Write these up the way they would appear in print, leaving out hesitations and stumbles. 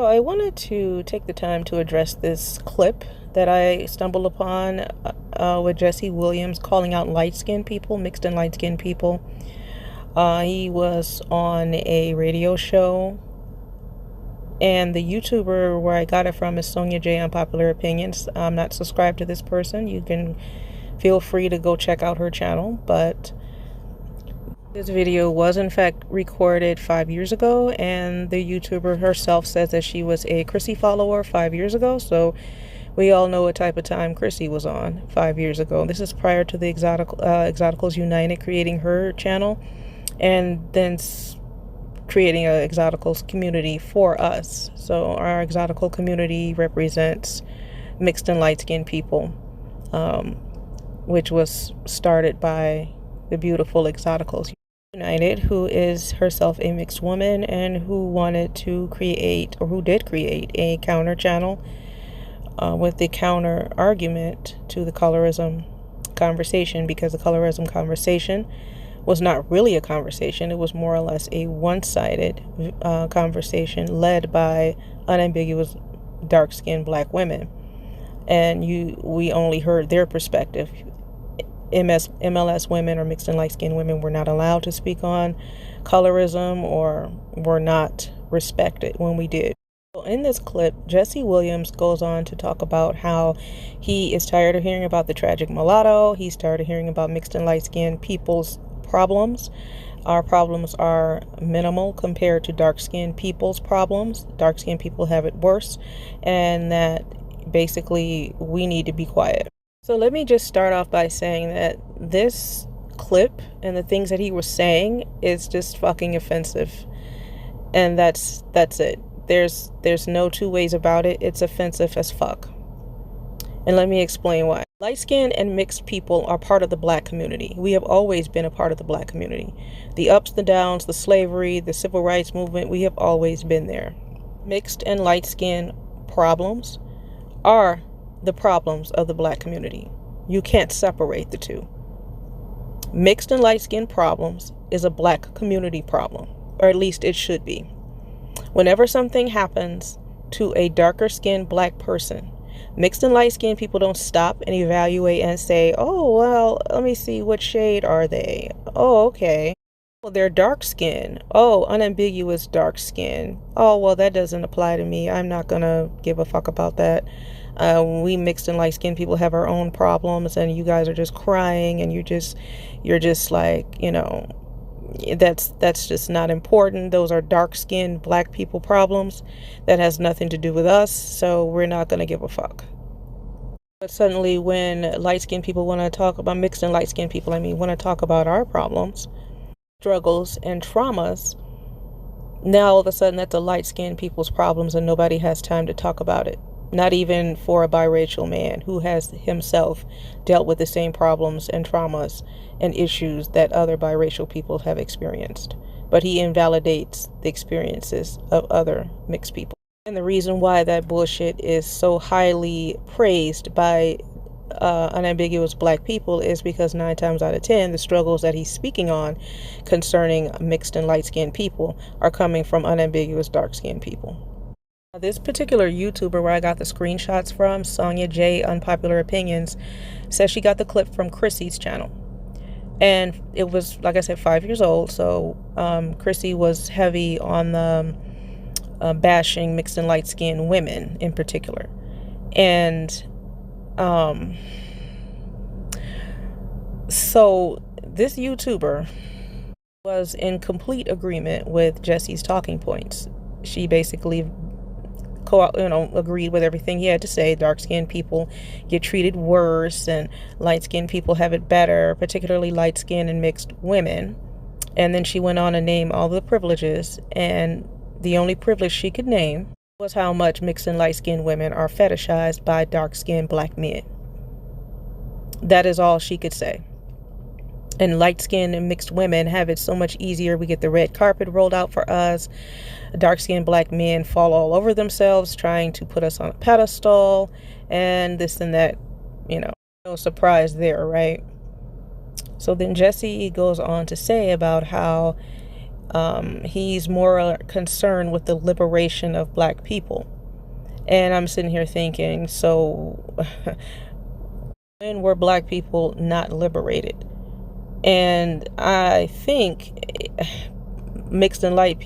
So I wanted to take the time to address this clip that I stumbled upon with Jesse Williams calling out light-skinned people, mixed and light-skinned people. He was on a radio show, and the YouTuber where I got it from is Sonia J. Unpopular Opinions. I'm not subscribed to this person. You can feel free to go check out her channel, but this video was in fact recorded 5 years ago, and the YouTuber herself says that she was a Chrissy follower 5 years ago, so we all know what type of time Chrissy was on 5 years ago. This is prior to the Exoticals United creating her channel, and then creating an Exoticals community for us. So our Exotical community represents mixed and light-skinned people, which was started by the beautiful Exoticals United, who is herself a mixed woman and who wanted to create, or who did create, a counter channel with the counter argument to the colorism conversation, because the colorism conversation was not really a conversation. It was more or less a one-sided conversation led by unambiguous dark-skinned black women, and we only heard their perspective. MLS women, or mixed and light-skinned women, were not allowed to speak on colorism, or were not respected when we did. So in this clip, Jesse Williams goes on to talk about how he is tired of hearing about the tragic mulatto. He's tired of hearing about mixed and light-skinned people's problems. Our problems are minimal compared to dark-skinned people's problems. Dark-skinned people have it worse, and that basically we need to be quiet. So let me just start off by saying that this clip and the things that he was saying is just fucking offensive. And that's it. There's no two ways about it. It's offensive as fuck. And let me explain why. Light-skinned and mixed people are part of the black community. We have always been a part of the black community. The ups, the downs, the slavery, the civil rights movement, we have always been there. Mixed and light-skinned problems are the problems of the black community. You can't separate the two. Mixed and light-skinned problems is a black community problem, or at least it should be. Whenever something happens to a darker skinned black person, mixed and light-skinned people don't stop and evaluate and say, oh, well, let me see, what shade are they? Oh, okay. Well, they're dark skin. Oh, unambiguous dark skin. Oh, well, that doesn't apply to me. I'm not gonna give a fuck about that. We mixed and light-skinned people have our own problems, and you guys are just crying, and you're just like, that's just not important. Those are dark-skinned black people problems. That has nothing to do with us, so we're not gonna give a fuck. But suddenly when light-skinned people want to talk about, mixed and light-skinned people, want to talk about our problems, struggles, and traumas, now all of a sudden that's a light-skinned people's problems, and nobody has time to talk about it. Not even for a biracial man who has himself dealt with the same problems and traumas and issues that other biracial people have experienced. But he invalidates the experiences of other mixed people. And the reason why that bullshit is so highly praised by unambiguous black people is because 9 times out of 10, the struggles that he's speaking on concerning mixed and light-skinned people are coming from unambiguous dark-skinned people. This particular YouTuber where I got the screenshots from, Sonia J. Unpopular Opinions, says she got the clip from Chrissy's channel. And it was, like I said, 5 years old. So Chrissy was heavy on the bashing mixed and light-skinned women in particular. And so this YouTuber was in complete agreement with Jesse's talking points. She basically agreed with everything he had to say. Dark-skinned people get treated worse, and light-skinned people have it better, particularly light-skinned and mixed women. And then she went on to name all the privileges, and the only privilege she could name was how much mixed and light-skinned women are fetishized by dark-skinned black men. That is all she could say. And light-skinned and mixed women have it so much easier. We get the red carpet rolled out for us. Dark-skinned black men fall all over themselves trying to put us on a pedestal, and this and that, no surprise there, right? So then Jesse goes on to say about how He's more concerned with the liberation of black people. And I'm sitting here thinking, so when were black people not liberated? And I think mixed and light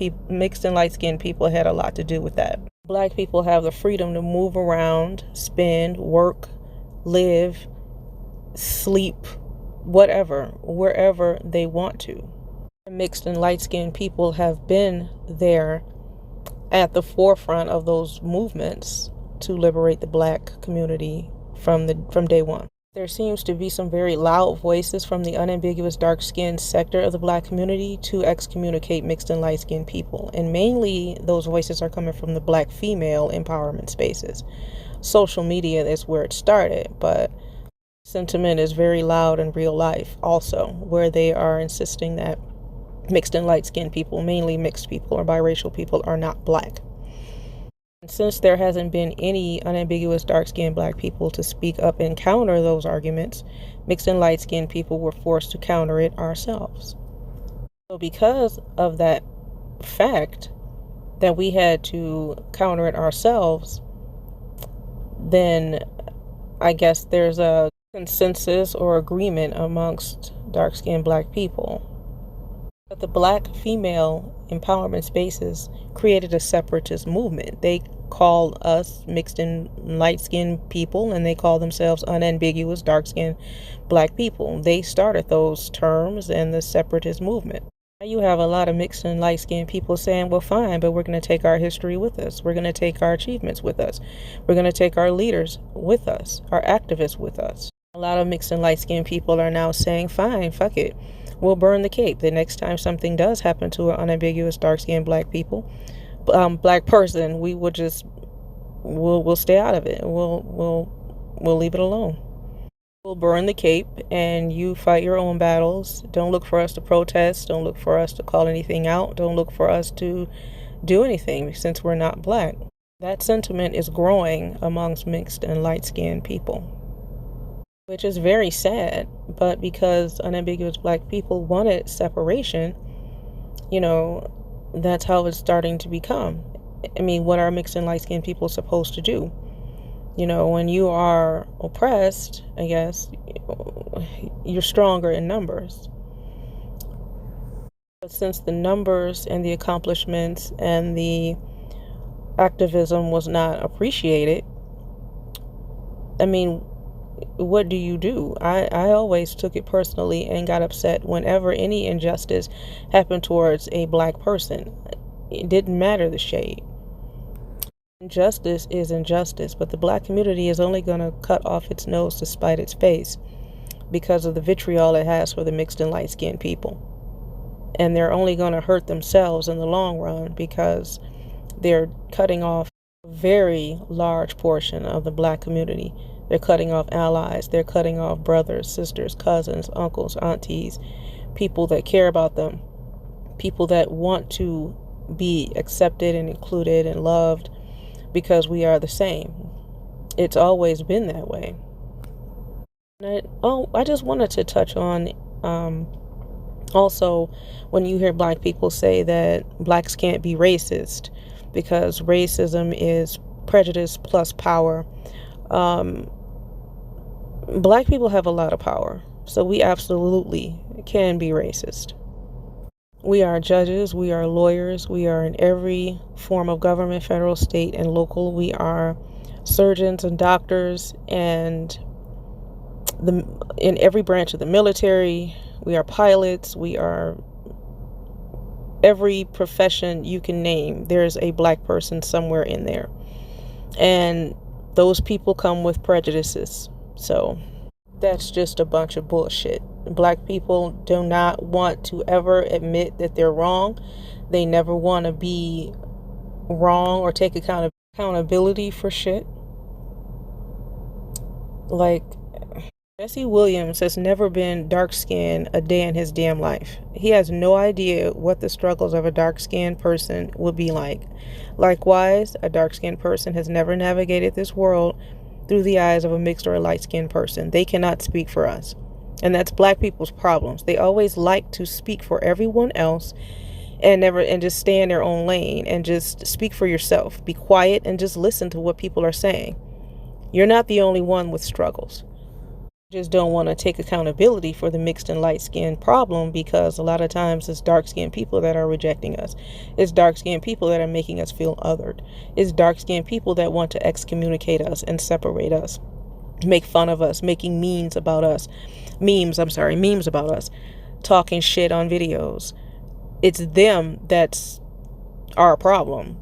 skinned people had a lot to do with that. Black people have the freedom to move around, spend, work, live, sleep, whatever, wherever they want to. Mixed and light skinned people have been there at the forefront of those movements to liberate the black community from day one. There seems to be some very loud voices from the unambiguous dark-skinned sector of the black community to excommunicate mixed and light-skinned people. And mainly those voices are coming from the black female empowerment spaces. Social media is where it started, but sentiment is very loud in real life also, where they are insisting that mixed and light-skinned people, mainly mixed people or biracial people, are not black. Since there hasn't been any unambiguous dark-skinned black people to speak up and counter those arguments, mixed and light-skinned people were forced to counter it ourselves. So because of that fact that we had to counter it ourselves, then I guess there's a consensus or agreement amongst dark-skinned black people. But the black female empowerment spaces created a separatist movement. They call us mixed and light-skinned people, and they call themselves unambiguous dark-skinned black people. They started those terms and the separatist movement. Now you have a lot of mixed and light-skinned people saying, well, fine, but we're going to take our history with us. We're going to take our achievements with us. We're going to take our leaders with us, our activists with us. A lot of mixed and light-skinned people are now saying, fine, fuck it. We'll burn the cape. The next time something does happen to an unambiguous dark-skinned black person, we will just we'll stay out of it. We'll leave it alone. We'll burn the cape and you fight your own battles. Don't look for us to protest. Don't look for us to call anything out. Don't look for us to do anything since we're not black. That sentiment is growing amongst mixed and light-skinned people, which is very sad. But because unambiguous black people wanted separation, that's how it's starting to become. I mean, what are mixed and light-skinned people supposed to do? When you are oppressed, I guess, you're stronger in numbers. But since the numbers and the accomplishments and the activism was not appreciated, I mean, what do? I always took it personally and got upset whenever any injustice happened towards a black person. It didn't matter the shade. Injustice is injustice, but the black community is only going to cut off its nose to spite its face because of the vitriol it has for the mixed and light-skinned people. And they're only going to hurt themselves in the long run because they're cutting off a very large portion of the black community. They're cutting off allies. They're cutting off brothers, sisters, cousins, uncles, aunties, people that care about them, people that want to be accepted and included and loved because we are the same. It's always been that way. I just wanted to touch on also when you hear black people say that blacks can't be racist because racism is prejudice plus power. Black people have a lot of power, so we absolutely can be racist. We are judges, we are lawyers, we are in every form of government, federal, state, and local. We are surgeons and doctors and in every branch of the military. We are pilots, we are every profession you can name. There's a black person somewhere in there. And those people come with prejudices. So that's just a bunch of bullshit. Black people do not want to ever admit that they're wrong. They never want to be wrong or take accountability for shit. Like, Jesse Williams has never been dark-skinned a day in his damn life. He has no idea what the struggles of a dark-skinned person would be like. Likewise, a dark-skinned person has never navigated this world through the eyes of a mixed or a light-skinned person. They cannot speak for us. And that's black people's problems. They always like to speak for everyone else and just stay in their own lane and just speak for yourself. Be quiet and just listen to what people are saying. You're not the only one with struggles. Just don't want to take accountability for the mixed and light skin problem, because a lot of times it's dark skinned people that are rejecting us. It's dark skinned people that are making us feel othered. It's dark skinned people that want to excommunicate us and separate us, make fun of us, making memes about us, memes about us, talking shit on videos. It's them that's our problem.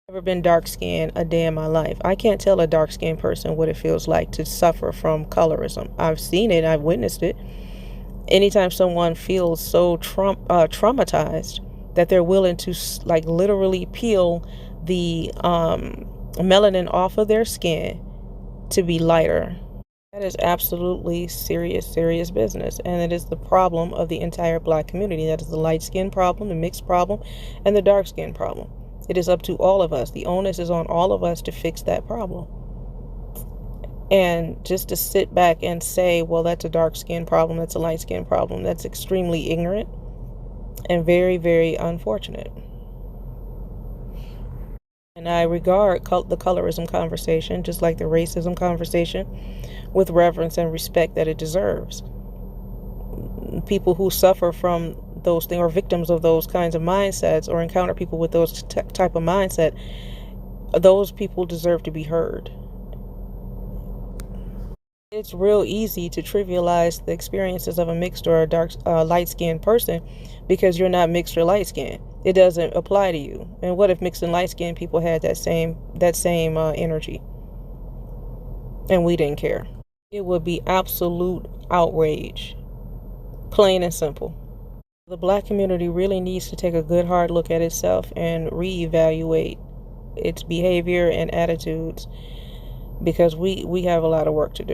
Never been dark skinned a day in my life. I can't tell a dark skinned person what it feels like to suffer from colorism. I've seen it, I've witnessed it. Anytime someone feels so traumatized that they're willing to like literally peel the melanin off of their skin to be lighter, that is absolutely serious business. And it is the problem of the entire Black community. That is the light skin problem, the mixed problem, and the dark skin problem. It is up to all of us. The onus is on all of us to fix that problem. And just to sit back and say, well, that's a dark skin problem, that's a light skin problem, that's extremely ignorant and very, very unfortunate. And I regard the colorism conversation, just like the racism conversation, with reverence and respect that it deserves. People who suffer from those things, or victims of those kinds of mindsets, or encounter people with those type of mindset, those people deserve to be heard. It's real easy to trivialize the experiences of a mixed or a dark, light-skinned person because you're not mixed or light-skinned. It doesn't apply to you. And what if mixed and light-skinned people had that same energy, and we didn't care? It would be absolute outrage, plain and simple. The Black community really needs to take a good hard look at itself and reevaluate its behavior and attitudes, because we have a lot of work to do.